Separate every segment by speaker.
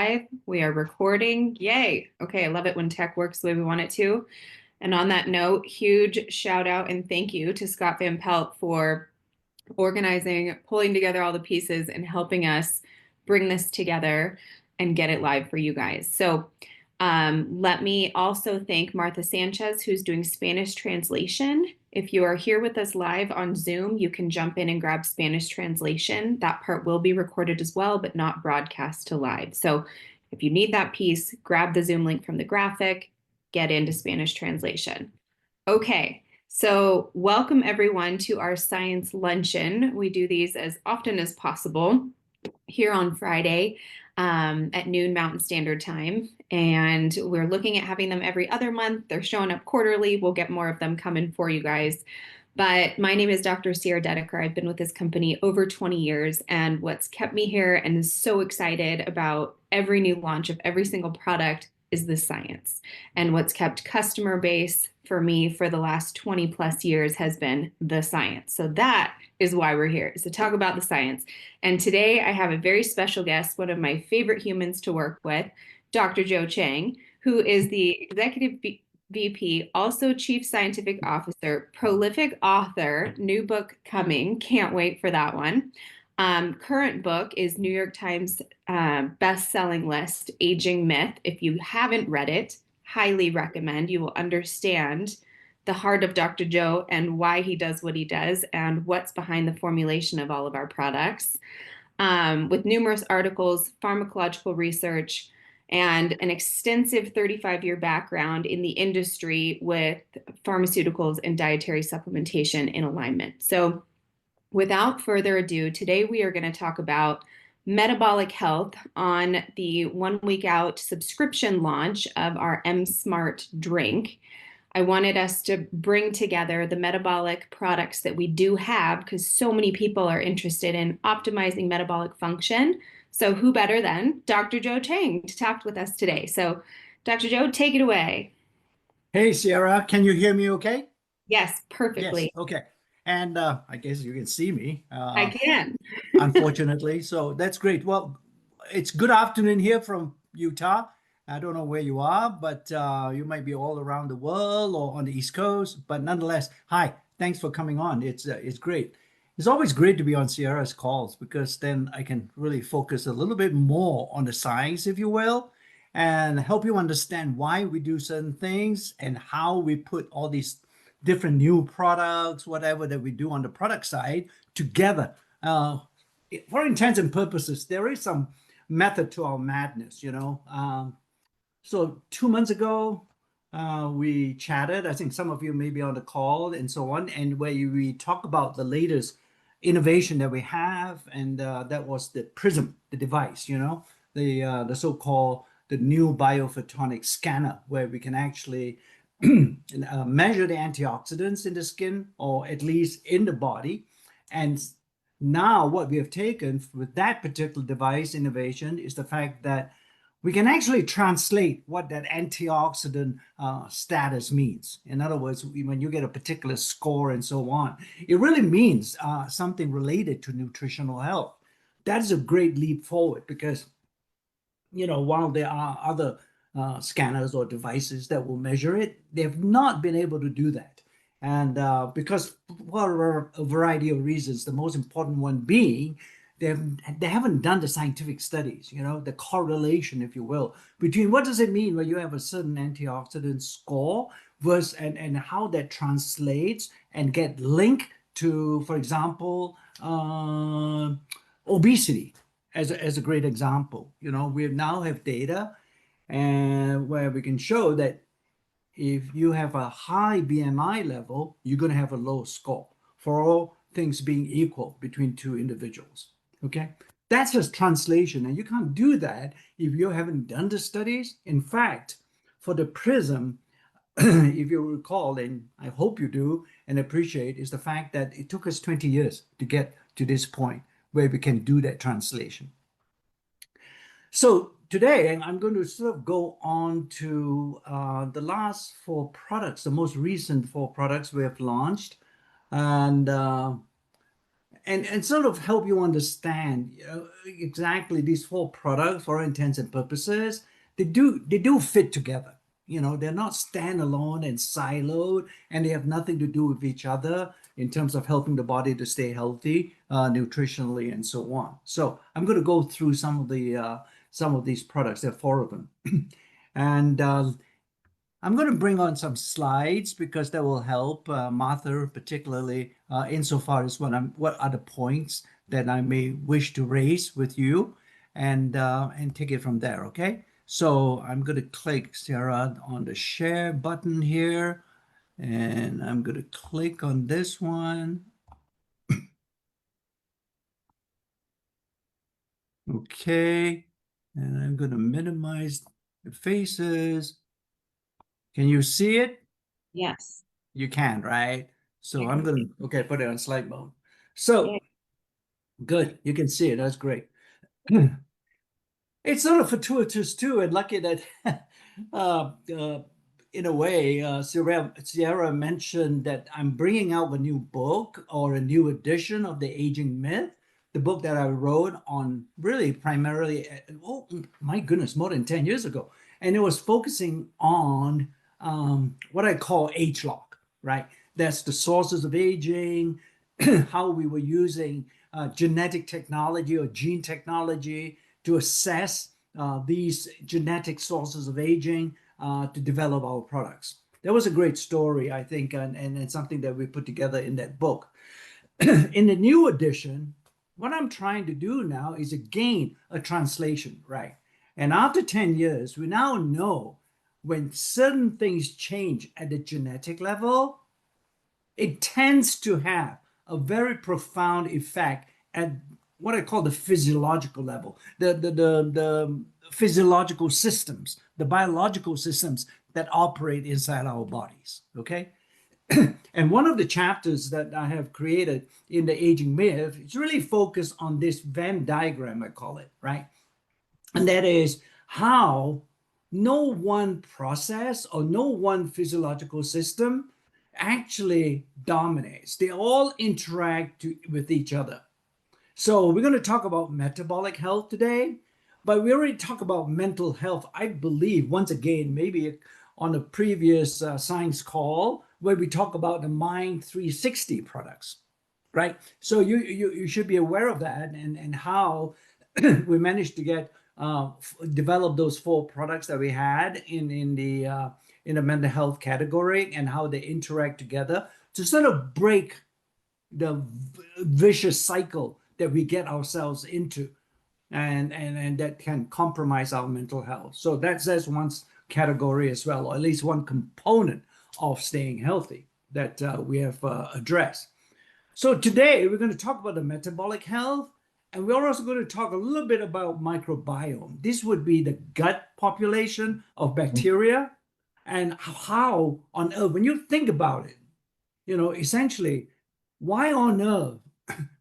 Speaker 1: live. We are recording. Yay. Okay, I love it when tech works the way we want it to. And on that note, huge shout out and thank you to Scott Van Pelt for organizing, pulling together all the pieces and helping us bring this together and get it live for you guys. So let me also thank Martha Sanchez, who's doing Spanish translation. If you are here with us live on Zoom, you can jump in and grab Spanish translation. That part will be recorded as well, but not broadcast to live. So if you need that piece, grab the Zoom link from the graphic, get into Spanish translation. Okay, so welcome everyone to our science luncheon. We do these as often as possible here on Friday at noon Mountain Standard Time. And we're looking at having them every other month. They're showing up quarterly. We'll get more of them coming for you guys. But my name is Dr. Sierra Dedeker. I've been with this company over 20 years. And what's kept me here and is so excited about every new launch of every single product is the science. And what's kept customer base for me for the last 20 plus years has been the science. So that is why we're here, is to talk about the science. And today I have a very special guest, one of my favorite humans to work with, Dr. Joe Chang, who is the Executive VP, also Chief Scientific Officer, prolific author, new book coming, can't wait for that one. Current book is New York Times best-selling list, Aging Myth. If you haven't read it, highly recommend. You will understand the heart of Dr. Joe and why he does what he does and what's behind the formulation of all of our products. With numerous articles, pharmacological research, and an extensive 35-year background in the industry with pharmaceuticals and dietary supplementation in alignment. So without further ado, today we are going to talk about metabolic health on the 1 week out subscription launch of our M Smart drink. I wanted us to bring together the metabolic products that we do have because so many people are interested in optimizing metabolic function. So who better than Dr. Joe Chang to talk with us today? So Dr. Joe, take it away.
Speaker 2: Hey, Sierra, can you hear me okay?
Speaker 1: Yes,
Speaker 2: Yes,
Speaker 1: perfectly.
Speaker 2: okay. And I guess you can see me,
Speaker 1: I can.
Speaker 2: unfortunately. So that's great. Well, it's good afternoon here from Utah. I don't know where you are, but you might be all around the world or on the East Coast. But nonetheless, hi, thanks for coming on. It's great. It's always great to be on Sierra's calls because then I can really focus a little bit more on the science, if you will, and help you understand why we do certain things and how we put all these different new products, whatever that we do on the product side together. For intents and purposes, there is some method to our madness, you know. So 2 months ago, we chatted. I think some of you may be on the call and so on, and where we talk about the latest innovation that we have, and that was the Prysm, the device, you know, the so-called the new biophotonic scanner, where we can actually measure the antioxidants in the skin or at least in the body. And now what we have taken with that particular device innovation is the fact that we can actually translate what that antioxidant status means. In other words, when you get a particular score and so on, it really means something related to nutritional health. That is a great leap forward because, you know, while there are other scanners or devices that will measure it, they've not been able to do that. And because for a variety of reasons, the most important one being they haven't done the scientific studies, you know, the correlation, if you will, between what does it mean when you have a certain antioxidant score versus and how that translates and get linked to, for example, obesity as a great example. You know, we now have data and where we can show that if you have a high BMI level, you're going to have a low score for all things being equal between two individuals. Okay, that's just translation, and you can't do that if you haven't done the studies. In fact, for the Prysm, if you recall, and I hope you do and appreciate, is the fact that it took us 20 years to get to this point where we can do that translation. So today I'm going to sort of go on to the last four products, the most recent four products we have launched. And and sort of help you understand exactly these four products for all intents and purposes. They do fit together. They're not standalone and siloed, and they have nothing to do with each other in terms of helping the body to stay healthy, nutritionally, and so on. So I'm going to go through some of these products. There are four of them, and I'm going to bring on some slides because that will help Martha, particularly insofar as what are the points that I may wish to raise with you, and take it from there. Okay. So I'm going to click, Sarah, on the share button here, and I'm going to click on this one. Okay. And I'm going to minimize the faces. Can you see it?
Speaker 1: Yes.
Speaker 2: You can, right? So
Speaker 1: I
Speaker 2: I'm
Speaker 1: can
Speaker 2: going
Speaker 1: see.
Speaker 2: to, okay, put it on slide mode. So
Speaker 1: Yay.
Speaker 2: good. You can see it. That's great. It's sort of fortuitous too, and lucky that, uh, uh, in a way, Sierra mentioned that I'm bringing out a new book or a new edition of The Aging Myth, the book that I wrote on really primarily, oh my goodness, more than 10 years ago. And it was focusing on what I call age lock, right? That's the sources of aging, how we were using genetic technology or gene technology to assess these genetic sources of aging to develop our products. That was a great story, I think, and it's something that we put together in that book. In the new edition, what I'm trying to do now is again a translation, right? And after 10 years, we now know when certain things change at the genetic level, it tends to have a very profound effect at what I call the physiological level, the physiological systems, the biological systems that operate inside our bodies. Okay. And one of the chapters that I have created in the Aging Myth is really focused on this Venn diagram, I call it, right? And that is how no one process or no one physiological system actually dominates. They all interact with each other. So we're going to talk about metabolic health today, but we already talked about mental health, I believe, once again, maybe on a previous science call where we talk about the Mind 360 products, right? So you should be aware of that, and how we managed to get develop those four products that we had in the mental health category, and how they interact together to sort of break the vicious cycle that we get ourselves into, and that can compromise our mental health. So that's one category as well, or at least one component of staying healthy that we have addressed. So today we're going to talk about the metabolic health, and we're also going to talk a little bit about microbiome. This would be the gut population of bacteria, and how on earth, when you think about it, essentially, why on earth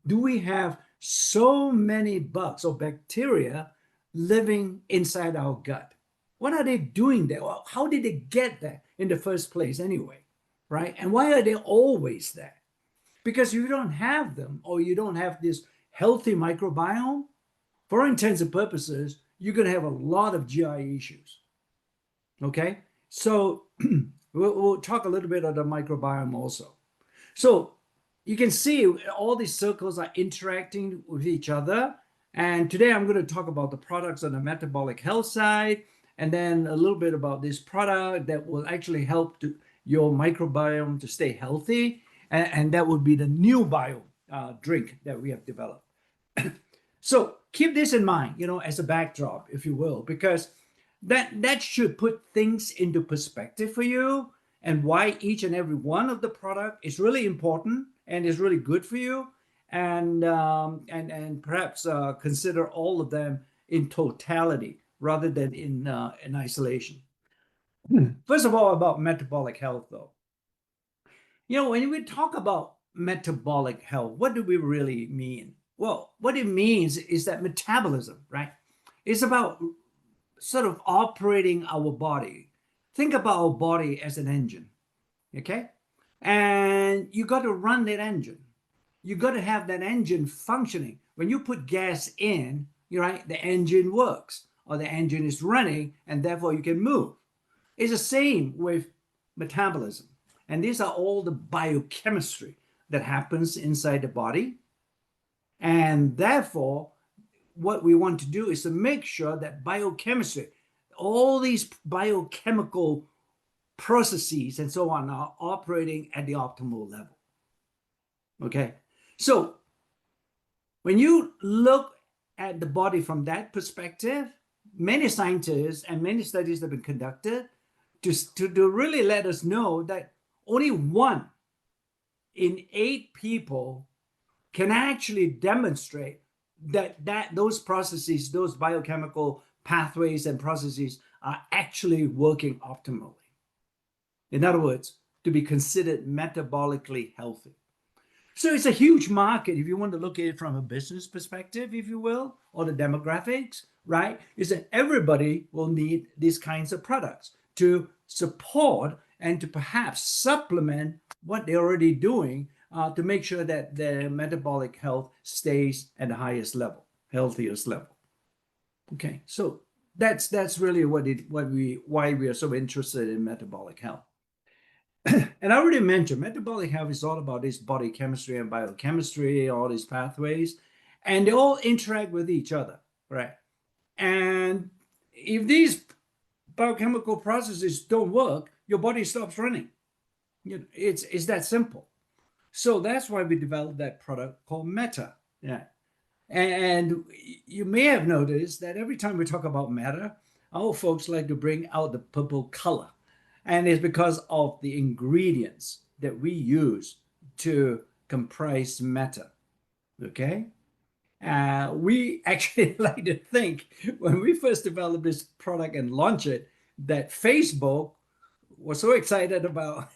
Speaker 2: do we have so many bugs or bacteria living inside our gut? What are they doing there? Well, how did they get there in the first place anyway? Right? And why are they always there? Because if you don't have them, or you don't have this healthy microbiome, for all intents and purposes, you're going to have a lot of GI issues. Okay? So we'll talk a little bit of the microbiome also. So you can see all these circles are interacting with each other. And today I'm going to talk about the products on the metabolic health side, and then a little bit about this product that will actually help your microbiome to stay healthy. And that would be the new bio drink that we have developed. So keep this in mind, as a backdrop, if you will, because that should put things into perspective for you, and why each and every one of the product is really important and is really good for you, and perhaps consider all of them in totality rather than in isolation. First of all, about metabolic health, though. When we talk about metabolic health, what do we really mean? Well, what it means is that metabolism, right? It's about sort of operating our body. Think about our body as an engine, okay? And you got to run that engine. you got to have that engine functioning. When you put gas in, you're right, the engine works or the engine is running and therefore you can move. It's the same with metabolism. And these are all the biochemistry that happens inside the body. And therefore, what we want to do is to make sure that biochemistry, all these biochemical processes and so on are operating at the optimal level. Okay. So when you look at the body from that perspective, many scientists and many studies have been conducted to really let us know that only 1 in 8 people can actually demonstrate that those processes, those biochemical pathways and processes are actually working optimally. In other words, to be considered metabolically healthy. So it's a huge market if you want to look at it from a business perspective, if you will, or the demographics, right? Is that everybody will need these kinds of products to support and to perhaps supplement what they're already doing to make sure that their metabolic health stays at the highest level, healthiest level. Okay, so that's really why we are so interested in metabolic health. And I already mentioned metabolic health is all about this body chemistry and biochemistry, all these pathways, and they all interact with each other, right? And if these biochemical processes don't work, your body stops running. It's that simple. So that's why we developed that product called Meta. Yeah. And you may have noticed that every time we talk about Meta, our folks like to bring out the purple color. And it's because of the ingredients that we use to comprise Meta. Okay? We actually like to think when we first developed this product and launched it, that Facebook was so excited about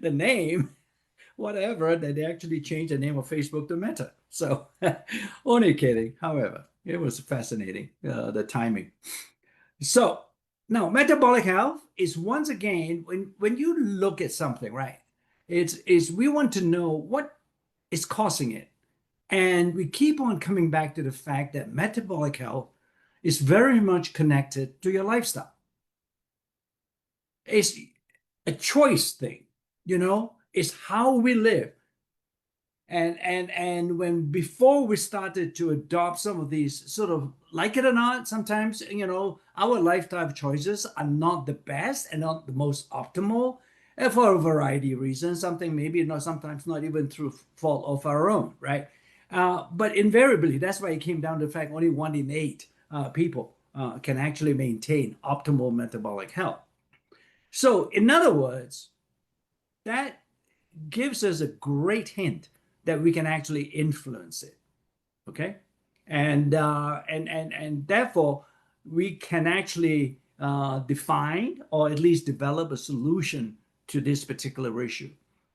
Speaker 2: the name, whatever, that they actually changed the name of Facebook to Meta. So, only kidding. However, it was fascinating, the timing. So, now metabolic health is once again, when you look at something, right, it's we want to know what is causing it. And we keep on coming back to the fact that metabolic health is very much connected to your lifestyle. It's a choice thing, it's how we live. And when before we started to adopt some of these sort of, like it or not, sometimes our lifetime choices are not the best and not the most optimal, and for a variety of reasons. Something maybe not, sometimes not even through fault of our own, right? But invariably, that's why it came down to the fact only 1 in 8 people can actually maintain optimal metabolic health. So in other words, that gives us a great hint that we can actually influence it. Okay, and therefore we can actually define or at least develop a solution to this particular issue.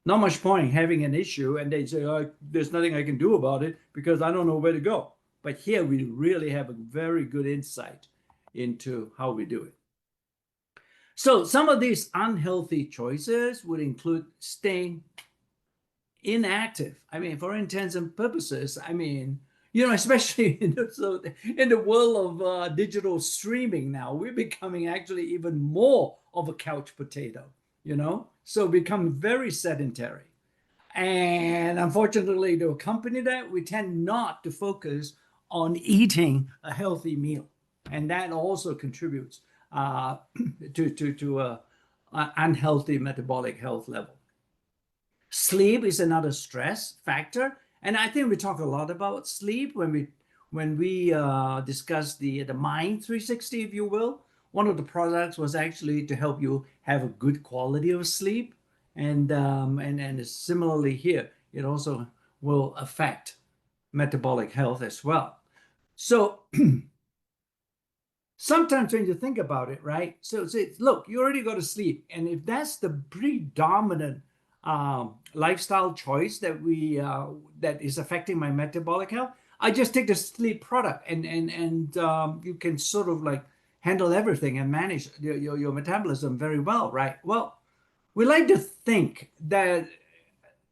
Speaker 2: Not much point having an issue and they say, oh, there's nothing I can do about it because I don't know where to go. But here we really have a very good insight into how we do it. So some of these unhealthy choices would include staying inactive. I mean, for intents and purposes, I mean, especially in the world of digital streaming now, we're becoming actually even more of a couch potato, so become very sedentary. And unfortunately, to accompany that, we tend not to focus on eating a healthy meal. And that also contributes to an unhealthy metabolic health level. Sleep is another stress factor, and I think we talk a lot about sleep when we discuss the Mind 360, if you will. One of the products was actually to help you have a good quality of sleep, and similarly here, it also will affect metabolic health as well. So sometimes when you think about it, right? So look, you already go to sleep, and if that's the predominant lifestyle choice that that is affecting my metabolic health, I just take the sleep product, and you can sort of like handle everything and manage your metabolism very well, right? Well, we like to think that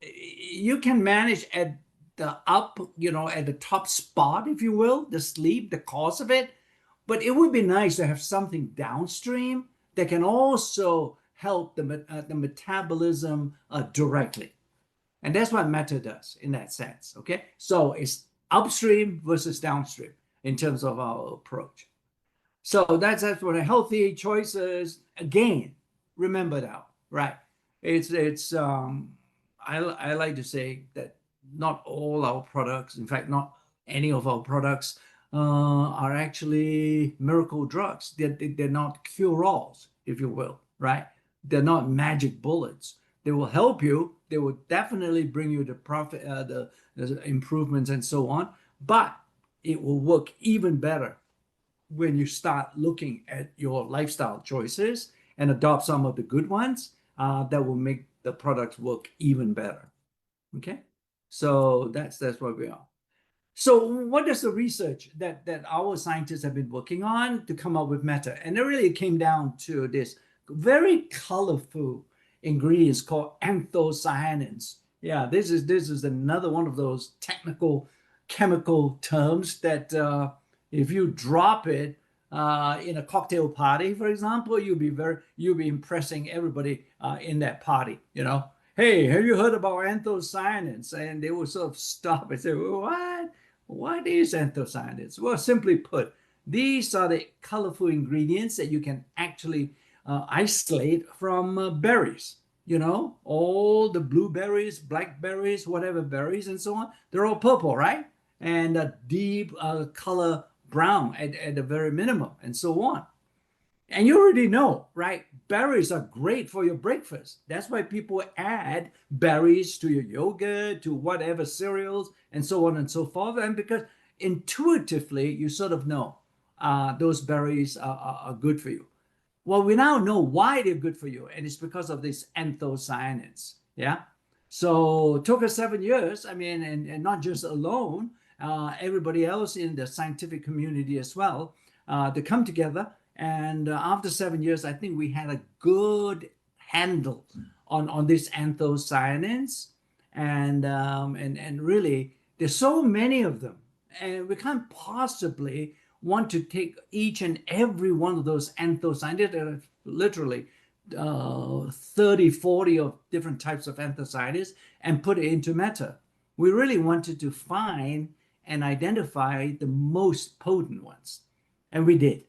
Speaker 2: you can manage at the up, at the top spot, if you will, the sleep, the cause of it. But it would be nice to have something downstream that can also help the metabolism directly. And that's what meta does in that sense. Okay. So it's upstream versus downstream in terms of our approach. So that's what a healthy choices. Again, remember that, right? It's I like to say that not all our products, in fact, not any of our products are actually miracle drugs. They're not cure-alls, if you will, right? They're not magic bullets. They will help you. They will definitely bring you the profit, the improvements and so on. But it will work even better when you start looking at your lifestyle choices and adopt some of the good ones that will make the products work even better. Okay, so that's where we are. So what is the research that our scientists have been working on to come up with meta? And it really came down to this very colorful ingredients called anthocyanins. Yeah, this is another one of those technical chemical terms that if you drop it in a cocktail party, for example, you'll be impressing everybody in that party. Hey, have you heard about anthocyanins? And they will sort of stop and say, what? What is anthocyanins? Well, simply put, these are the colorful ingredients that you can actually isolate from berries. All the blueberries, blackberries, whatever berries, and so on, they're all purple, right? And a deep color brown at the very minimum, and so on. And you already know, right? Berries are great for your breakfast. That's why people add berries to your yogurt, to whatever cereals, and so on and so forth. And because intuitively, you sort of know those berries are good for you. Well, we now know why they're good for you, and it's because of these anthocyanins. Yeah. So it took us 7 years. I mean, and not just alone, everybody else in the scientific community as well, to come together. And after 7 years, I think we had a good handle on these anthocyanins, and really, there's so many of them, and we can't possibly want to take each and every one of those anthocyanins. There are literally 30, 40 of different types of anthocyanins and put it into meta. We really wanted to find and identify the most potent ones, and we did.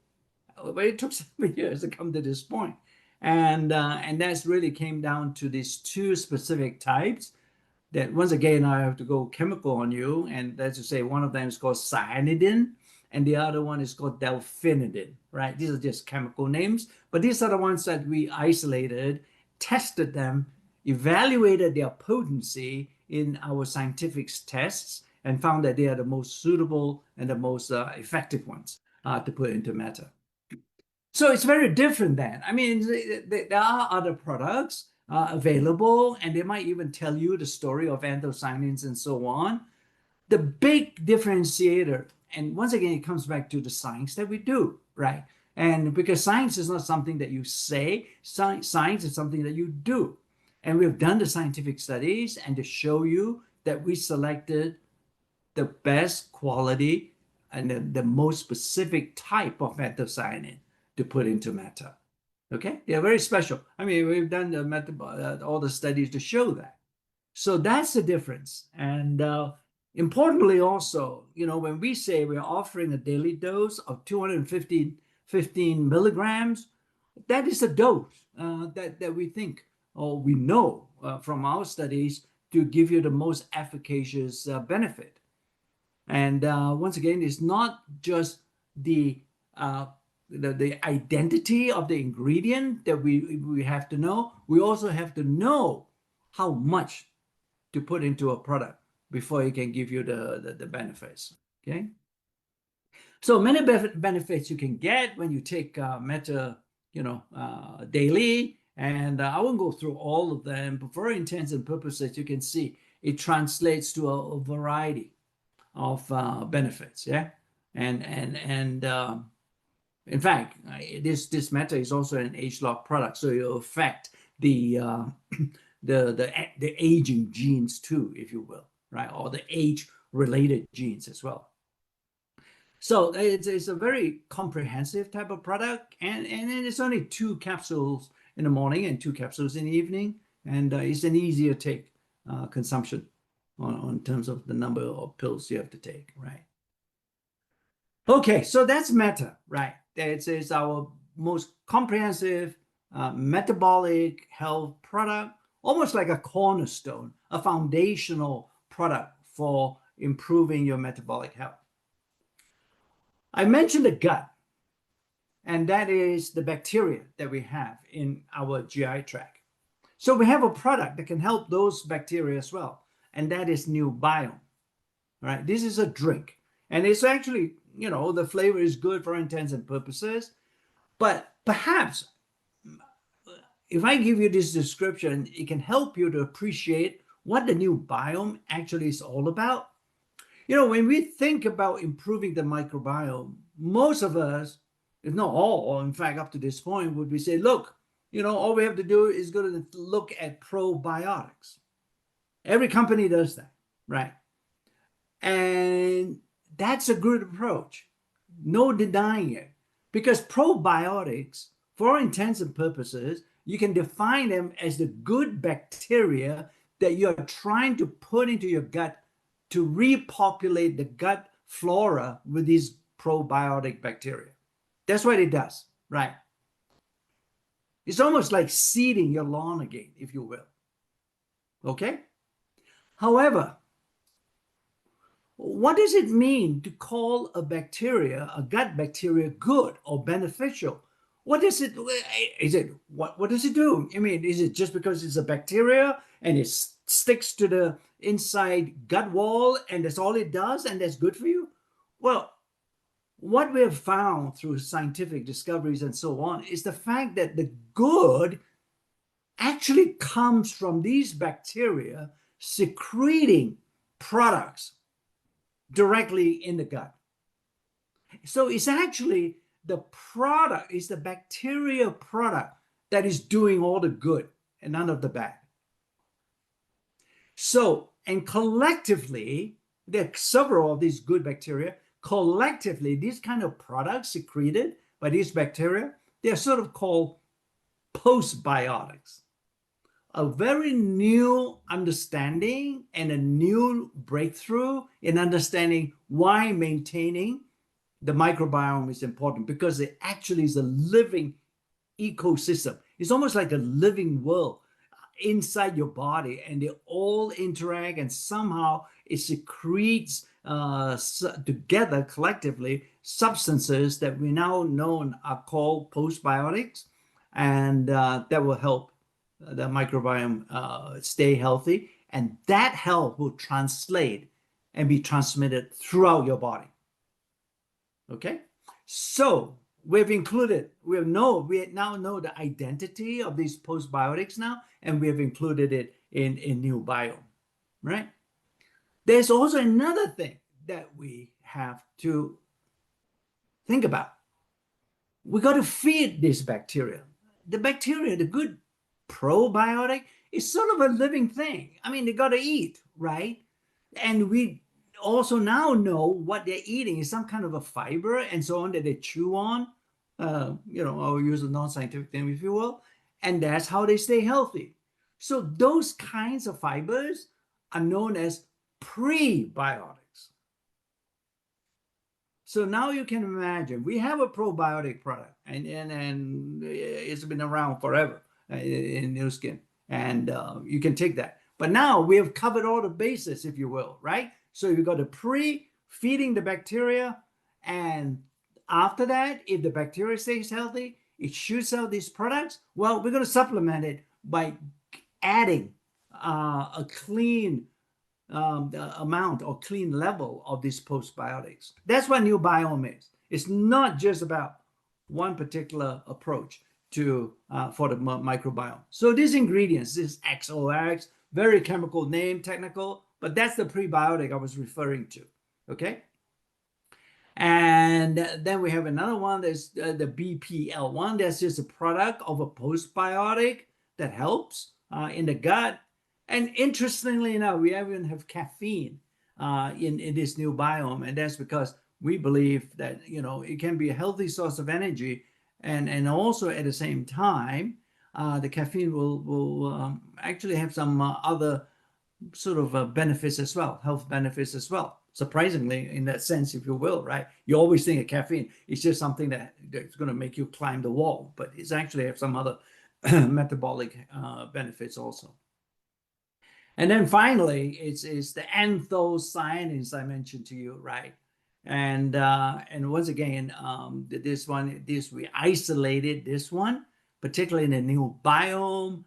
Speaker 2: But it took 7 years to come to this point. And that's really came down to these two specific types that, once again, I have to go chemical on you. And that's to say, one of them is called cyanidin, and the other one is called delphinidin, right? These are just chemical names, but these are the ones that we isolated, tested them, evaluated their potency in our scientific tests, and found that they are the most suitable and the most effective ones to put into meta. So it's very different then. I mean, there are other products available, and they might even tell you the story of anthocyanins and so on. The big differentiator, and once again, it comes back to the science that we do, right? And because science is not something that you say, science is something that you do. And we've done the scientific studies and to show you that we selected the best quality and the most specific type of anthocyanin to put into meta. Okay, they're very special. I mean, we've done all the studies to show that. So that's the difference. And importantly, also, when we say we're offering a daily dose of 215 milligrams, that is a dose that we think, or we know from our studies, to give you the most efficacious benefit. And once again, it's not just the identity of the ingredient that we have to know. We also have to know how much to put into a product before it can give you the benefits. Okay. So many benefits you can get when you take meta, daily. And I won't go through all of them, but for intents and purposes, you can see it translates to a variety of benefits. Yeah. And in fact, this meta is also an age-lock product, so it will affect the the aging genes too, if you will, right? Or the age-related genes as well. So it's a very comprehensive type of product, and it's only 2 capsules in the morning and 2 capsules in the evening, and it's an easier take consumption on terms of the number of pills you have to take, right? Okay, so that's Meta, right? It's our most comprehensive metabolic health product, almost like a cornerstone, a foundational product for improving your metabolic health. I mentioned the gut, and that is the bacteria that we have in our GI tract. So we have a product that can help those bacteria as well, and that is New Biome, right? This is a drink, and it's actually, you know, the flavor is good for all intents and purposes, but perhaps if I give you this description, it can help you to appreciate what the New Biome actually is all about. You know, when we think about improving the microbiome, most of us, if not all, or in fact up to this point, would be say, look, you know, all we have to do is go to look at probiotics. Every company does that, right? And that's a good approach. No denying it. Because probiotics, for all intents and purposes, you can define them as the good bacteria that you're trying to put into your gut to repopulate the gut flora with these probiotic bacteria. That's what it does, right? It's almost like seeding your lawn again, if you will. Okay? However, what does it mean to call a bacteria, a gut bacteria, good or beneficial? What does it, what does it do? I mean, is it just because it's a bacteria and it sticks to the inside gut wall and that's all it does and that's good for you? Well, what we have found through scientific discoveries and so on is the fact that the good actually comes from these bacteria secreting products directly in the gut. So it's actually the product, is the bacteria product that is doing all the good and none of the bad. So, and collectively, there are several of these good bacteria. Collectively, these kind of products secreted by these bacteria, they're sort of called postbiotics. A very new understanding and a new breakthrough in understanding why maintaining the microbiome is important, because it actually is a living ecosystem. It's almost like a living world inside your body, and they all interact, and somehow it secretes together collectively substances that we now know are called postbiotics, and that will help the microbiome stay healthy, and that health will translate and be transmitted throughout your body. Okay, so we now know the identity of these postbiotics now, and we have included it in New Biome, right? There's also another thing that we have to think about. We got to feed this bacteria. The bacteria, the good probiotic, is sort of a living thing. I mean, they got to eat, right? And we also now know what they're eating is some kind of a fiber and so on that they chew on. You know, I'll use a non-scientific term, if you will, and that's how they stay healthy. So those kinds of fibers are known as prebiotics. So now you can imagine we have a probiotic product, and it's been around forever in Nu Skin, and you can take that. But now we have covered all the bases, if you will, right? So you've got the feeding the bacteria, and after that, if the bacteria stays healthy, it shoots out these products. Well, we're going to supplement it by adding a clean amount or clean level of these postbiotics. That's what New Biome is. It's not just about one particular approach to for the microbiome. So these ingredients, this XOX, very chemical name, technical, but that's the prebiotic I was referring to. Okay. And then we have another one that's the BPL1. That's just a product of a postbiotic that helps in the gut. And interestingly enough, we even have caffeine in this new biome, and that's because we believe that it can be a healthy source of energy, and also at the same time, the caffeine will actually have some other sort of benefits as well, health benefits as well. Surprisingly, in that sense, if you will, right? You always think of caffeine, it's just something that's going to make you climb the wall, but it's actually have some other metabolic benefits also. And then finally, it's the anthocyanins I mentioned to you, right? And once again, we isolated this one, particularly in the new biome.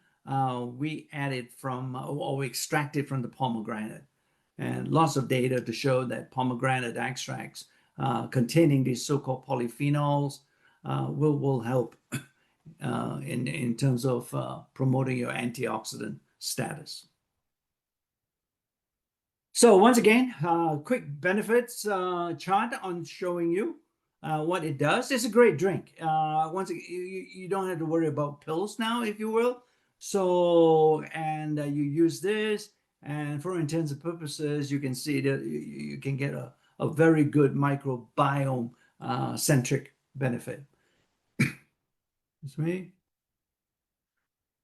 Speaker 2: We added from or we extracted from the pomegranate, and lots of data to show that pomegranate extracts containing these so-called polyphenols will help in terms of promoting your antioxidant status. So once again, quick benefits chart on showing you what it does. It's a great drink. Once again, you don't have to worry about pills now, if you will. So, and you use this, and for intents and purposes, you can see that you can get a very good microbiome centric benefit. That's me.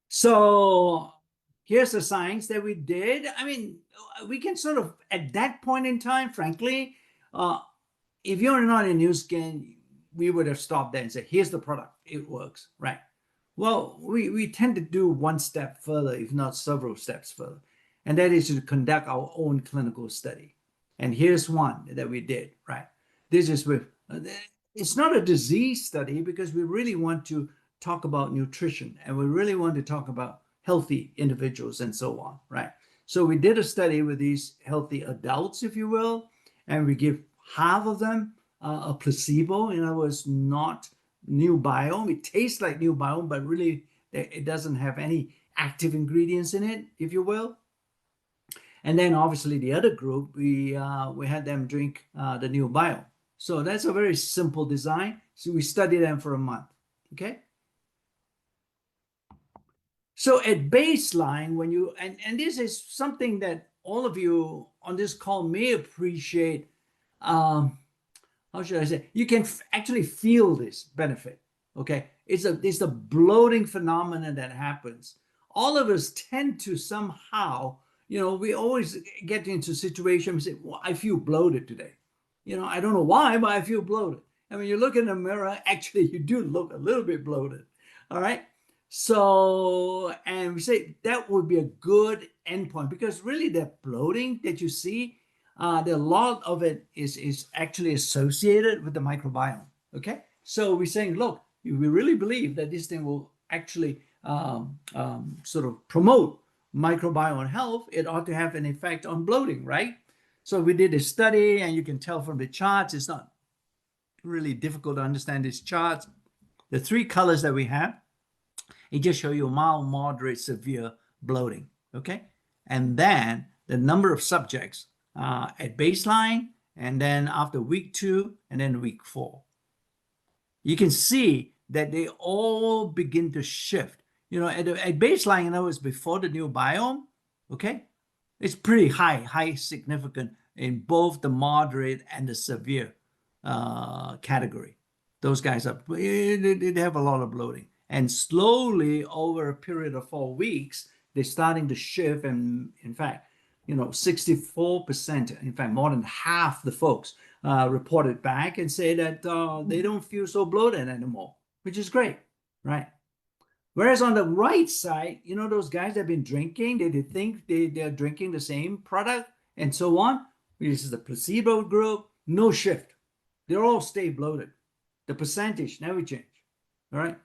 Speaker 2: So here's the science that we did. I mean, we can sort of, at that point in time, frankly, if you're not in New Skin, we would have stopped there and said, here's the product, it works, right? Well, we tend to do one step further, if not several steps further, and that is to conduct our own clinical study. And here's one that we did, right? This is with, it's not a disease study because we really want to talk about nutrition and we really want to talk about healthy individuals and so on, right? So we did a study with these healthy adults, if you will, and we give half of them a placebo. In other words, not new biome. It tastes like new biome, but really it doesn't have any active ingredients in it, if you will. And then obviously the other group, we had them drink the new biome. So that's a very simple design. So we studied them for a month, okay? So at baseline, when you, and this is something that all of you on this call may appreciate, how should I say, you can actually feel this benefit, okay? It's a bloating phenomenon that happens. All of us tend to somehow, we always get into situations and say, well, I feel bloated today. I don't know why, but I feel bloated. And when you look in the mirror, actually you do look a little bit bloated, all right? So, and we say that would be a good endpoint because really that bloating that you see, a lot of it is actually associated with the microbiome, okay? So we're saying, look, we really believe that this thing will actually sort of promote microbiome health. It ought to have an effect on bloating, right? So we did a study, and you can tell from the charts, it's not really difficult to understand these charts. The three colors that we have, it just shows you mild, moderate, severe bloating, okay? And then the number of subjects at baseline, and then after week 2, and then week 4. You can see that they all begin to shift. At baseline, in other words, before the new biome, okay? It's pretty high significant in both the moderate and the severe category. Those guys they have a lot of bloating. And slowly over a period of 4 weeks, they're starting to shift. And in fact, 64%, in fact, more than half the folks reported back and say that they don't feel so bloated anymore, which is great, right? Whereas on the right side, those guys that have been drinking, they think they're drinking the same product and so on. This is the placebo group, no shift. They all stay bloated. The percentage never change, all right?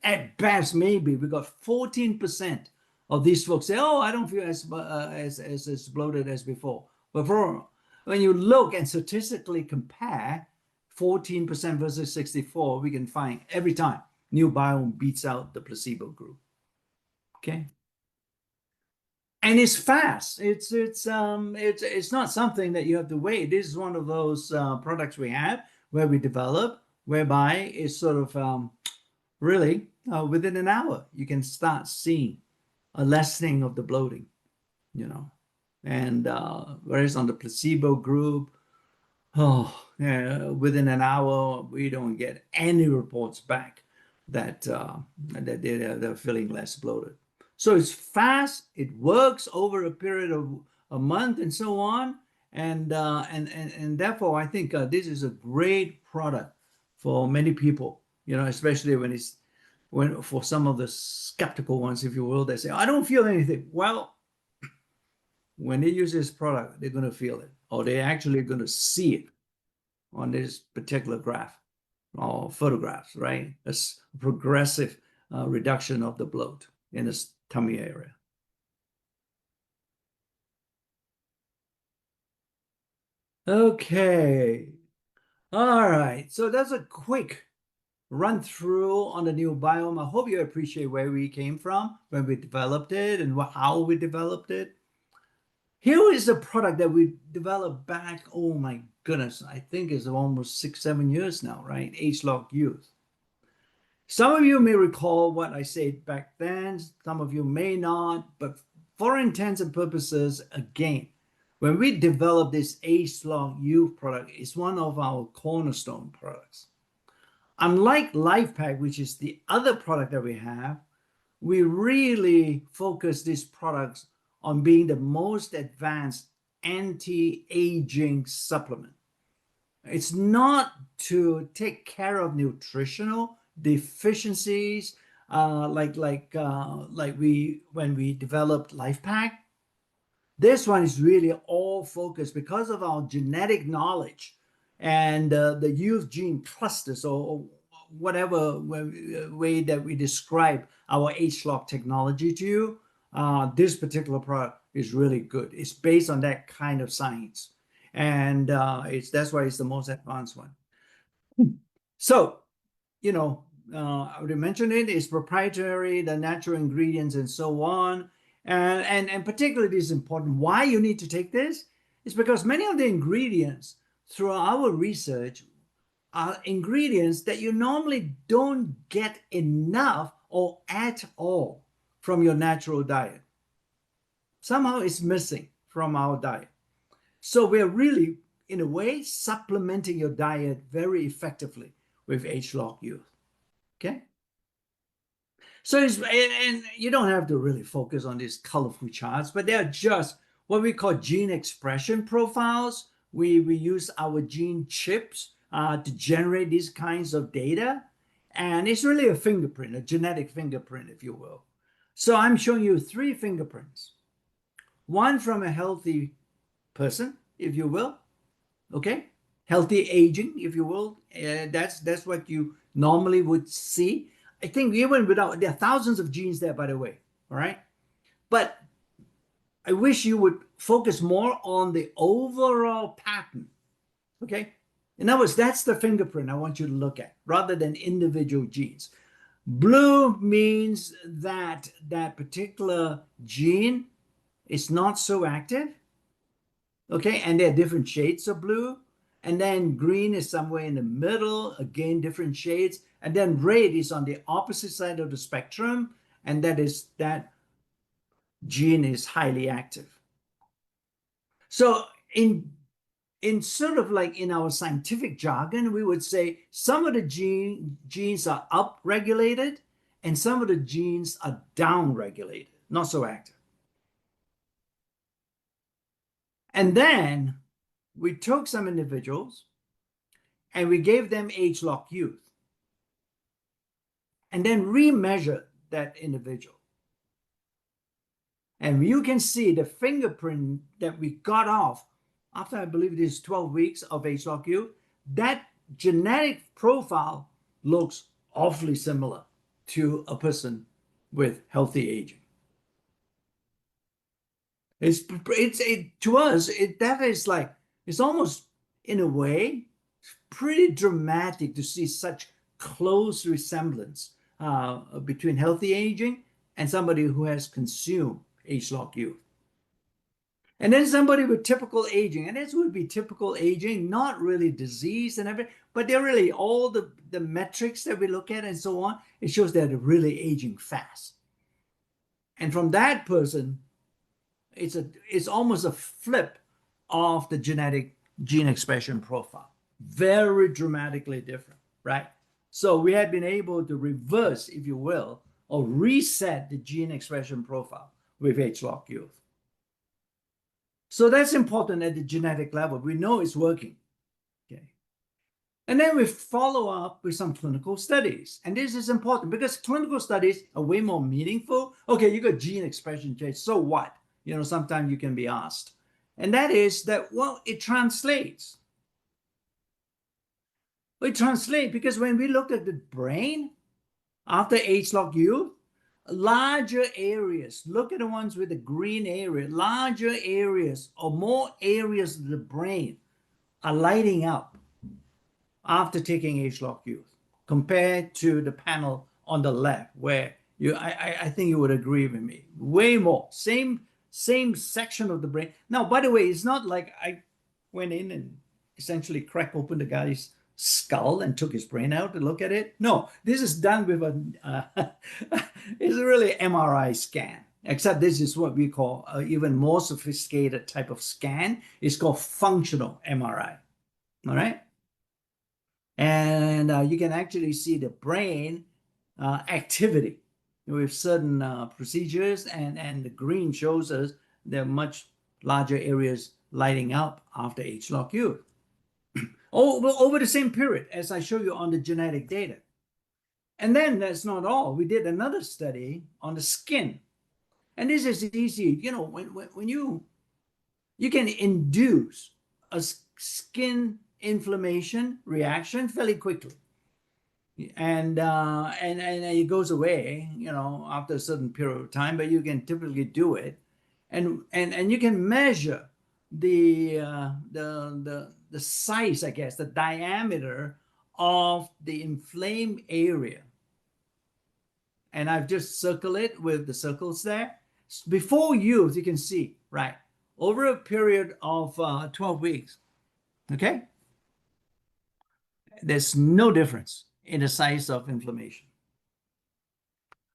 Speaker 2: At best, maybe we got 14% of these folks say, "Oh, I don't feel as bloated as before." But when you look and statistically compare 14% versus 64, we can find every time new biome beats out the placebo group. Okay, and it's fast. It's not something that you have to wait. This is one of those products we have where we develop, whereby it's sort of really within an hour you can start seeing a lessening of the bloating, you know. And whereas on the placebo group, oh, yeah, within an hour, we don't get any reports back that that they're feeling less bloated. So it's fast. It works over a period of a month and so on. And therefore, I think this is a great product for many people. You know, especially when for some of the skeptical ones, if you will, they say, "I don't feel anything." Well, when they use this product, they're going to feel it, or they're actually going to see it on this particular graph or photographs, right? A progressive reduction of the bloat in the tummy area. Okay. All right. So that's a quick run through on the new biome. I hope you appreciate where we came from when we developed it and how we developed it. Here is a product that we developed back, oh my goodness, I think it's almost 6, 7 years now, right? H-Lock Youth. Some of you may recall what I said back then, some of you may not, but for intents and purposes, again, when we developed this H-Lock Youth product, it's one of our cornerstone products. Unlike LifePack, which is the other product that we have, we really focus these products on being the most advanced anti-aging supplement. It's not to take care of nutritional deficiencies like when we developed LifePack. This one is really all focused because of our genetic knowledge and the youth gene clusters or whatever way that we describe our H-Lock technology to you. This particular product is really good. It's based on that kind of science. And that's why it's the most advanced one. So, you know, I already mentioned it, it's proprietary, the natural ingredients and so on. And particularly this is important. Why you need to take this is because many of the ingredients through our research are ingredients that you normally don't get enough or at all from your natural diet. Somehow it's missing from our diet. So we're really, in a way, supplementing your diet very effectively with H-Lock Youth. Okay? So and you don't have to really focus on these colorful charts, but they're just what we call gene expression profiles. We use our gene chips to generate these kinds of data. And it's really a fingerprint, a genetic fingerprint, if you will. So I'm showing you 3 fingerprints. One from a healthy person, if you will, okay? Healthy aging, if you will. That's what you normally would see. I think even without, there are thousands of genes there, by the way, all right? But I wish you would focus more on the overall pattern, okay? In other words, that's the fingerprint I want you to look at rather than individual genes. Blue means that that particular gene is not so active, okay? And there are different shades of blue. And then green is somewhere in the middle, again, different shades. And then red is on the opposite side of the spectrum. And that gene is highly active. So in sort of like in our scientific jargon, we would say some of the genes are upregulated and some of the genes are downregulated, not so active. And then we took some individuals and we gave them H-Lock Youth and then remeasured that individual. And you can see the fingerprint that we got off after, I believe it is 12 weeks of H-Lock Youth, that genetic profile looks awfully similar to a person with healthy aging. To us, that is like, it's almost in a way pretty dramatic to see such close resemblance between healthy aging and somebody who has consumed H-Lock Youth. And then somebody with typical aging, and this would be typical aging, not really disease and everything, but they're really all the metrics that we look at and so on. It shows that they're really aging fast. And from that person, it's almost a flip of the genetic gene expression profile. Very dramatically different, right? So we have been able to reverse, if you will, or reset the gene expression profile with age-locked youth. So that's important at the genetic level. We know it's working. Okay. And then we follow up with some clinical studies. And this is important because clinical studies are way more meaningful. Okay, you got gene expression change. So what? You know, sometimes you can be asked. And that is that, well, it translates. It translates because when we looked at the brain after age-locked youth, larger areas, look at the ones with the green area, larger areas or more areas of the brain are lighting up after taking age-locked youth compared to the panel on the left, where I think you would agree with me, way more, same section of the brain. Now, by the way, it's not like I went in and essentially cracked open the guy's skull and took his brain out to look at it. No, this is done with it's really MRI scan, except this is what we call even more sophisticated type of scan. It's called functional MRI. All right. And you can actually see the brain activity with certain procedures, and the green shows us there are much larger areas lighting up after age-locked youth. Over the same period as I show you on the genetic data. And then that's not all. We did another study on the skin. And this is easy. You know, when you can induce a skin inflammation reaction fairly quickly. And it goes away, you know, after a certain period of time, but you can typically do it. And you can measure the size, I guess, the diameter of the inflamed area. And I've just circled it with the circles there. Before youth, you can see, right, over a period of 12 weeks, okay, there's no difference in the size of inflammation.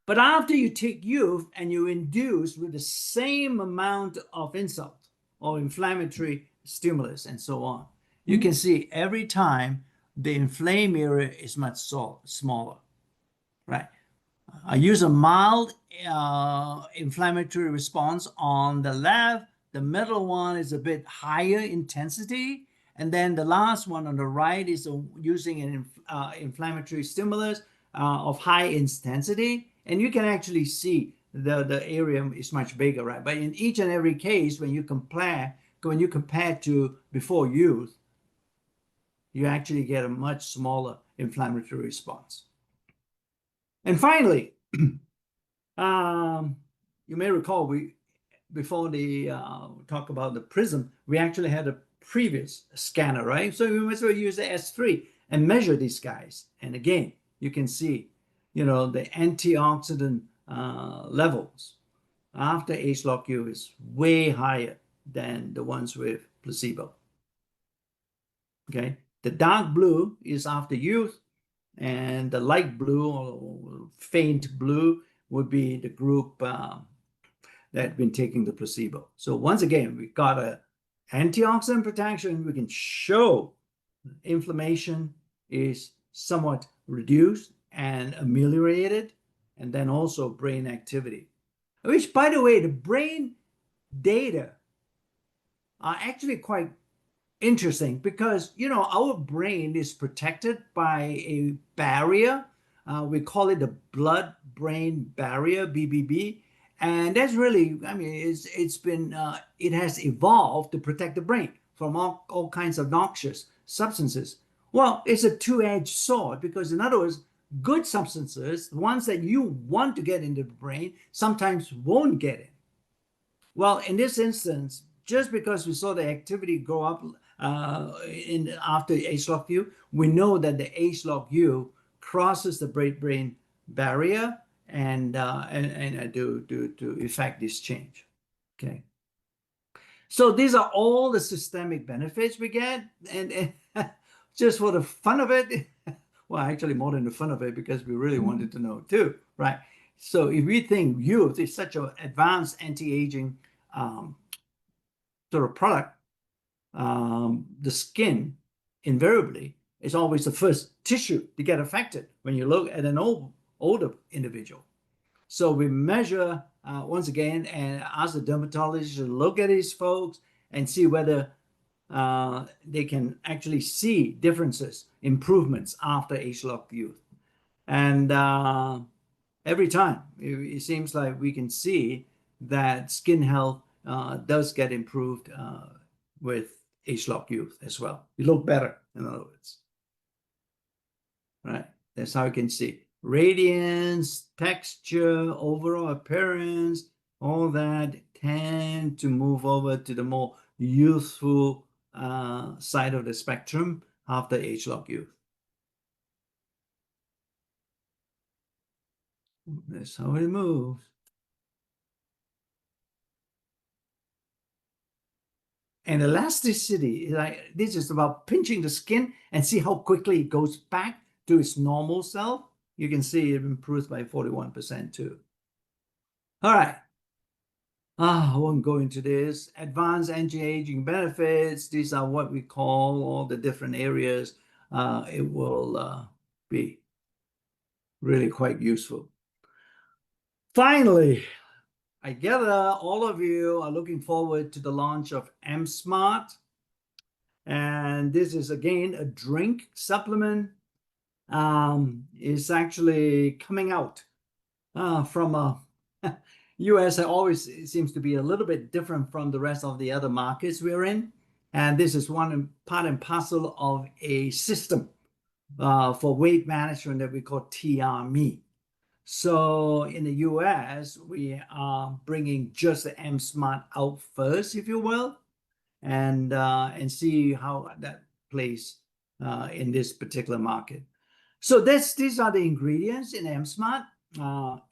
Speaker 2: But after you take youth and you induce with the same amount of insult or inflammatory stimulus and so on, you can see every time the inflamed area is much smaller, right? I use a mild inflammatory response on the left. The middle one is a bit higher intensity. And then the last one on the right is using an inflammatory stimulus of high intensity. And you can actually see the area is much bigger, right? But in each and every case, when you compare to before youth, you actually get a much smaller inflammatory response. And finally, you may recall before the talk about the Prysm, we actually had a previous scanner, right? So we might as well use the S3 and measure these guys. And again, you can see, you know, the antioxidant levels after age-locked youth is way higher than the ones with placebo. Okay, the dark blue is after youth, and the light blue or faint blue would be the group that had been taking the placebo. So once again, we got a antioxidant protection. We can show inflammation is somewhat reduced and ameliorated, and then also brain activity, which, by the way, the brain data are actually quite interesting because, you know, our brain is protected by a barrier. We call it the blood-brain barrier, BBB. And that's really, I mean, it's been, it has evolved to protect the brain from all kinds of noxious substances. Well, it's a two-edged sword because, in other words, good substances, the ones that you want to get into the brain, sometimes won't get in. Well, in this instance, just because we saw the activity go up after age-locked youth, we know that the age-locked youth crosses the brain barrier and to effect this change. Okay. So these are all the systemic benefits we get, and just for the fun of it, well, actually more than the fun of it, because we really wanted to know too, right? So if we think youth is such an advanced anti-aging sort of product, the skin invariably is always the first tissue to get affected when you look at an older individual. So we measure once again and ask the dermatologist to look at these folks and see whether they can actually see differences, improvements after age-locked youth. And every time it seems like we can see that skin health does get improved with age-locked youth as well. You look better, in other words. Right? That's how you can see radiance, texture, overall appearance, all that tend to move over to the more youthful side of the spectrum after age-locked youth. That's how it moves. And elasticity, like this is about pinching the skin and see how quickly it goes back to its normal self. You can see it improves by 41% too. All right. I won't go into this. Advanced anti-aging benefits. These are what we call all the different areas. It will be really quite useful. Finally, I gather all of you are looking forward to the launch of M-Smart. And this is, again, a drink supplement. It's actually coming out from US. Always seems to be a little bit different from the rest of the other markets we're in. And this is one part and parcel of a system for weight management that we call TRME. So in the US, we are bringing just the M-Smart out first, if you will, and see how that plays in this particular market. So these are the ingredients in M-Smart.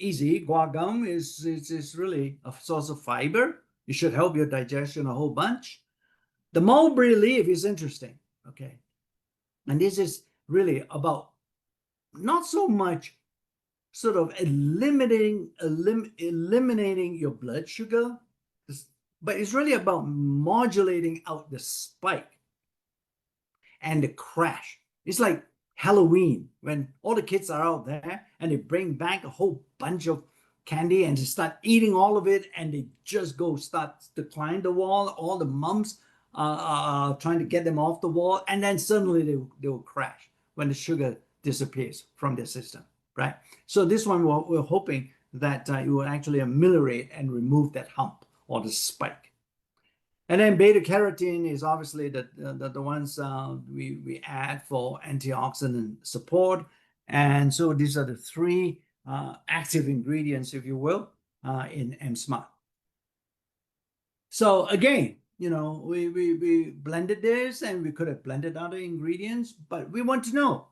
Speaker 2: Easy. Guar gum is really a source of fiber. It should help your digestion a whole bunch. The mulberry leaf is interesting. Okay. And this is really about not so much sort of eliminating your blood sugar, but it's really about modulating out the spike and the crash. It's like Halloween when all the kids are out there and they bring back a whole bunch of candy and they start eating all of it and they just start to climb the wall. All the moms are trying to get them off the wall, and then suddenly they will crash when the sugar disappears from their system, right? So this one we're hoping that it will actually ameliorate and remove that hump or the spike. And then beta carotene is obviously the ones we add for antioxidant support. And so these are the three active ingredients, if you will, in M-Smart. So again, we blended this, and we could have blended other ingredients, but we want to know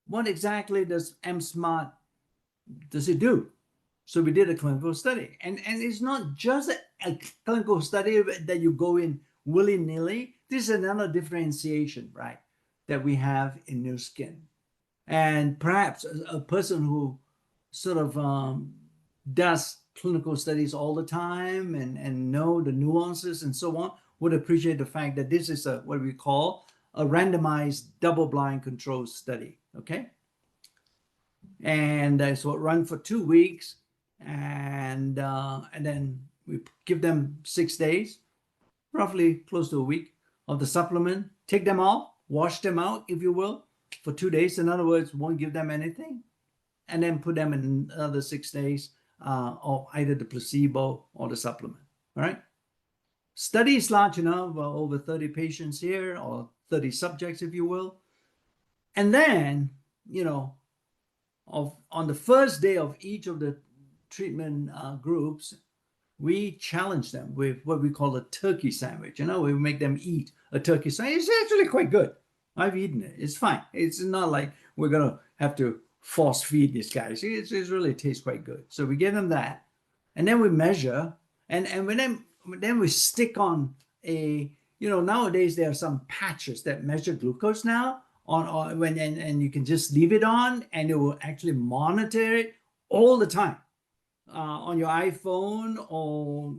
Speaker 2: what exactly does M-Smart does it do? So we did a clinical study, and it's not just a clinical study that you go in willy-nilly. This is another differentiation, right, that we have in Nu Skin. And perhaps a person who sort of does clinical studies all the time and know the nuances and so on would appreciate the fact that this is what we call a randomized double-blind controlled study, okay? And so it run for 2 weeks, and then we give them 6 days, roughly close to a week of the supplement, take them off, wash them out, if you will, for 2 days. In other words, won't give them anything, and then put them in another 6 days of either the placebo or the supplement. All right. Study is large enough, over 30 patients here, or 30 subjects, if you will. And then, on the first day of each of the treatment groups, we challenge them with what we call a turkey sandwich. We make them eat a turkey sandwich. It's actually quite good. I've eaten it. It's fine. It's not like we're going to have to force feed these guys. It really tastes quite good. So we give them that, and then we measure, and then we stick on nowadays there are some patches that measure glucose now and you can just leave it on, and it will actually monitor it all the time on your iPhone or,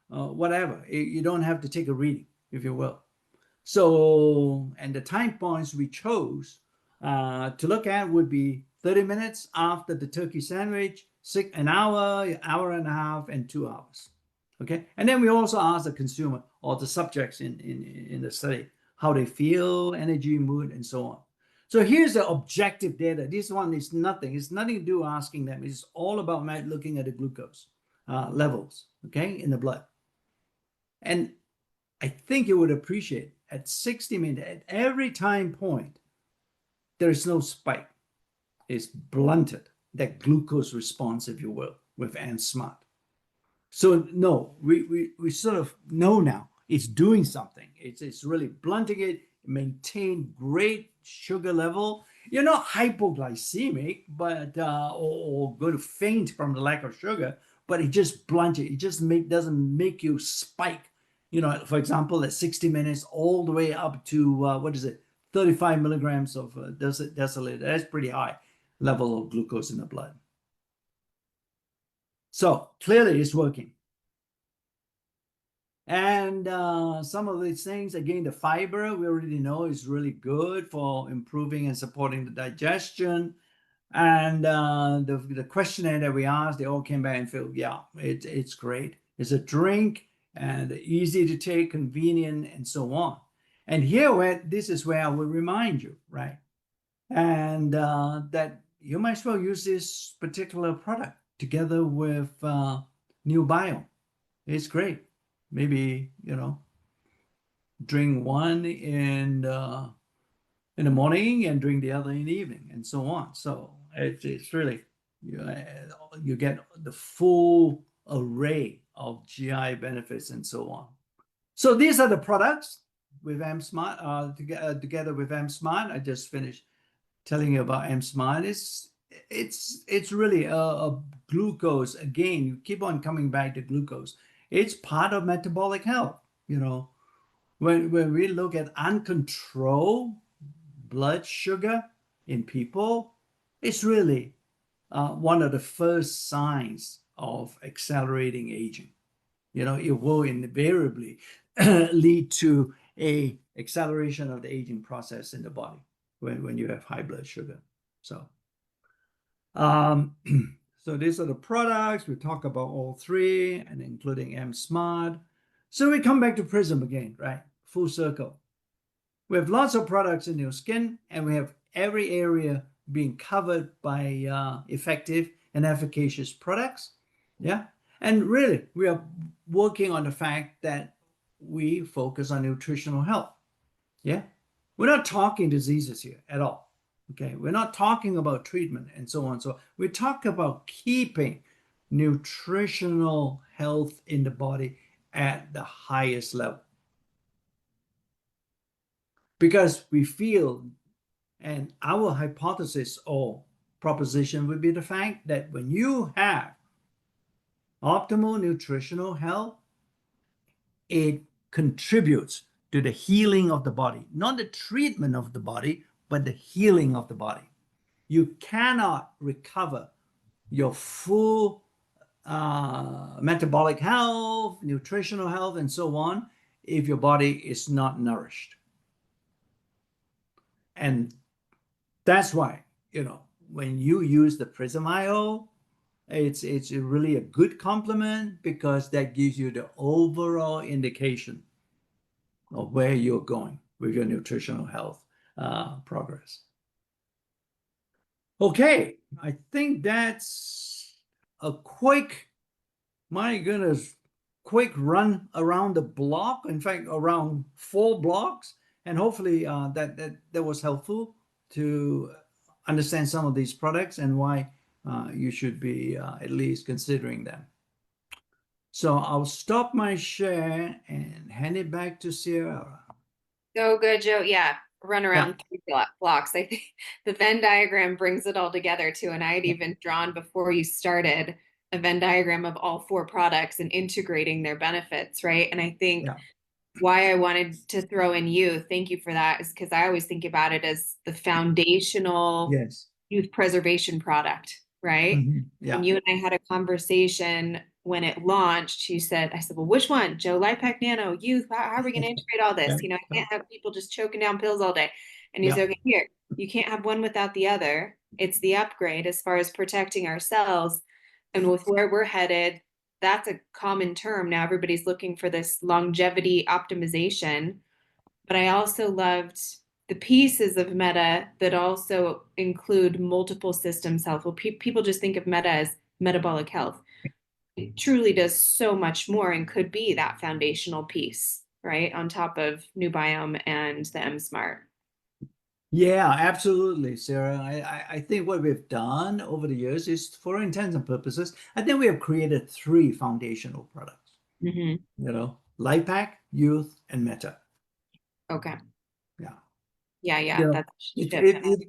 Speaker 2: whatever. You don't have to take a reading, if you will. So, and the time points we chose to look at would be 30 minutes after the turkey sandwich, an hour, hour and a half, and 2 hours. Okay. And then we also ask the consumer or the subjects in the study how they feel, energy, mood, and so on. So here's the objective data. This one is nothing. It's nothing to do asking them. It's all about looking at the glucose levels, okay, in the blood. And I think you would appreciate at 60 minutes, at every time point, there is no spike. It's blunted, that glucose response, if you will, with M-Smart. So no, we sort of know now it's doing something. It's really blunting it, maintain great sugar level. You're not hypoglycemic, but or going to faint from the lack of sugar, but it just blunts it. It just doesn't make you spike. For example, at 60 minutes, all the way up to what is it, 35 milligrams of deciliter. That's pretty high level of glucose in the blood. So clearly it's working. And some of these things, again, the fiber, we already know is really good for improving and supporting the digestion. And the questionnaire that we asked, they all came back and feel, yeah, it's great. It's a drink and easy to take, convenient, and so on. And here, this is where I will remind you, right? And that you might as well use this particular product together with New Bio. It's great. Maybe, drink one in the morning and drink the other in the evening, and so on. So it's really, you get the full array of GI benefits and so on. So these are the products with M-Smart, together with M-Smart. I just finished telling you about M-Smart. It's really a glucose. Again, you keep on coming back to glucose. It's part of metabolic health. When we look at uncontrolled blood sugar in people, it's really one of the first signs of accelerating aging. It will invariably lead to a acceleration of the aging process in the body when you have high blood sugar. So, so these are the products. We talk about all three, and including M-Smart. So we come back to Prysm again, right? Full circle. We have lots of products in your skin, and we have every area being covered by effective and efficacious products. Yeah. And really, we are working on the fact that we focus on nutritional health. Yeah. We're not talking diseases here at all. Okay. We're not talking about treatment and so on. So we talk about keeping nutritional health in the body at the highest level. Because we feel, and our hypothesis or proposition would be the fact that when you have optimal nutritional health, it contributes to the healing of the body, not the treatment of the body, but the healing of the body. You cannot recover your full metabolic health, nutritional health, and so on if your body is not nourished. And that's why, when you use the Prysm IO, it's really a good complement, because that gives you the overall indication of where you're going with your nutritional health progress. Okay, I think that's a quick, my goodness, quick run around the block. In fact, around 4 blocks, and hopefully that was helpful to understand some of these products and why you should be at least considering them. So I'll stop my share and hand it back to Sierra.
Speaker 1: So good, Joe. Yeah, run around 3 blocks. I think the Venn diagram brings it all together too. And I had even drawn, before you started, a Venn diagram of all 4 products and integrating their benefits, right? And I think why I wanted to throw in you, thank you for that, is because I always think about it as the foundational youth preservation product, right?
Speaker 2: Mhm.
Speaker 1: And
Speaker 2: Yeah.
Speaker 1: you and I had a conversation when it launched. You said, I said, well, which one? Joe Lipac Nano, youth, how are we going to integrate all
Speaker 2: Yeah.
Speaker 1: this? I
Speaker 2: Yeah.
Speaker 1: can't have people just choking down pills all day. And you
Speaker 2: Yeah.
Speaker 1: said, okay, here, you can't have one without the other. It's the upgrade as far as protecting ourselves. And with where we're headed, that's a common term. Now everybody's looking for this longevity optimization. But I also loved the pieces of meta that also include multiple systems health. Well, people just think of meta as metabolic health. It truly does so much more and could be that foundational piece, right? On top of New Biome and the M Smart.
Speaker 2: Yeah, absolutely, Sarah. I think what we've done over the years is, for all intents and purposes, I think we have created three foundational products,
Speaker 1: Mm-hmm.
Speaker 2: Life Pack, Youth, and Meta.
Speaker 1: Okay.
Speaker 2: Yeah.
Speaker 1: Yeah, that's a shift.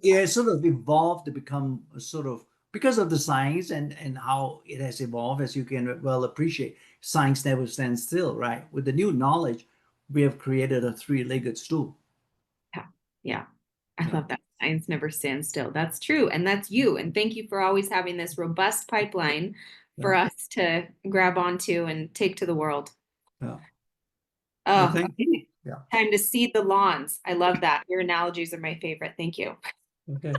Speaker 2: It sort of evolved to become a sort of, because of the science and how it has evolved, as you can well appreciate, science never stands still, right? With the new knowledge, we have created a three-legged stool.
Speaker 1: Yeah, yeah. I
Speaker 2: Yeah.
Speaker 1: love that. Science never stands still. That's true. And that's you. And thank you for always having this robust pipeline for
Speaker 2: Yeah.
Speaker 1: us to grab onto and take to the world.
Speaker 2: Yeah. Well,
Speaker 1: Oh,
Speaker 2: thank you.
Speaker 1: okay.
Speaker 2: Yeah.
Speaker 1: Time to seed the lawns. I love that. Your analogies are my favorite. Thank you.
Speaker 2: Okay.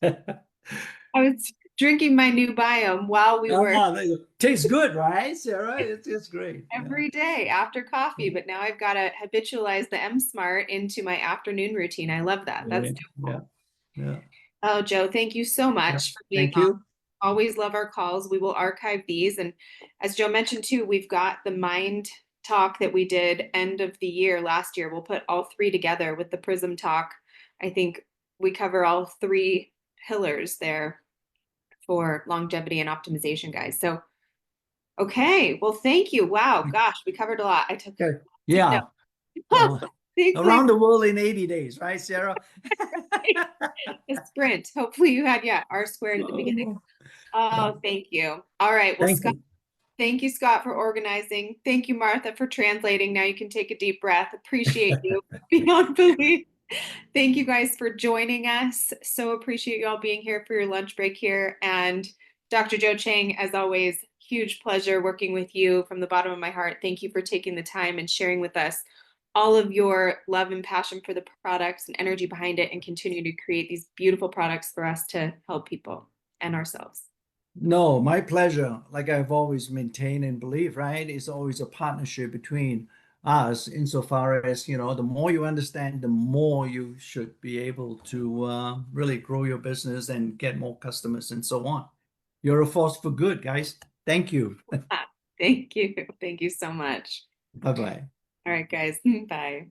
Speaker 1: I was drinking my new biome while we were
Speaker 2: There you go. Tastes good, right, Sarah? It's great. Yeah.
Speaker 1: every day after coffee, but now I've got to habitualize the M Smart into my afternoon routine. I love that. That's
Speaker 2: Yeah. Yeah.
Speaker 1: doable.
Speaker 2: Yeah.
Speaker 1: Oh, Joe, thank you so
Speaker 2: Yeah.
Speaker 1: much for being
Speaker 2: Thank
Speaker 1: on.
Speaker 2: you.
Speaker 1: Always love our calls. We will archive these. And as Joe mentioned too, we've got the mind talk that we did end of the year last year. We'll put all three together with the Prysm talk. I think we cover all three pillars there for longevity and optimization, guys. So, okay. Well, thank you. Wow. Gosh, we covered a lot. I
Speaker 2: Okay.
Speaker 1: took notes.
Speaker 2: Yeah. Uh,
Speaker 1: Thankfully,
Speaker 2: Around the world in 80 days, right, Sarah?
Speaker 1: a sprint. Hopefully you had, yeah, R squared at the beginning.
Speaker 2: Oh, yeah.
Speaker 1: Oh, thank you. All right. Well,
Speaker 2: Thank
Speaker 1: Scott,
Speaker 2: you.
Speaker 1: thank you, Scott, for organizing. Thank you, Martha, for translating. Now you can take a deep breath. Appreciate you beyond belief. Thank you guys for joining us. So appreciate you all being here for your lunch break here. And Dr. Joe Chang, as always, huge pleasure working with you from the bottom of my heart. Thank you for taking the time and sharing with us all of your love and passion for the products and energy behind it and continue to create these beautiful products for us to help people and ourselves.
Speaker 2: No, my pleasure. Like I've always maintained and believe, right? It's always a partnership between us, insofar as, the more you understand, the more you should be able to really grow your business and get more customers and so on. You're a force for good, guys. Thank you.
Speaker 1: Thank you. Thank you so much.
Speaker 2: Bye-bye.
Speaker 1: All right, guys. Bye.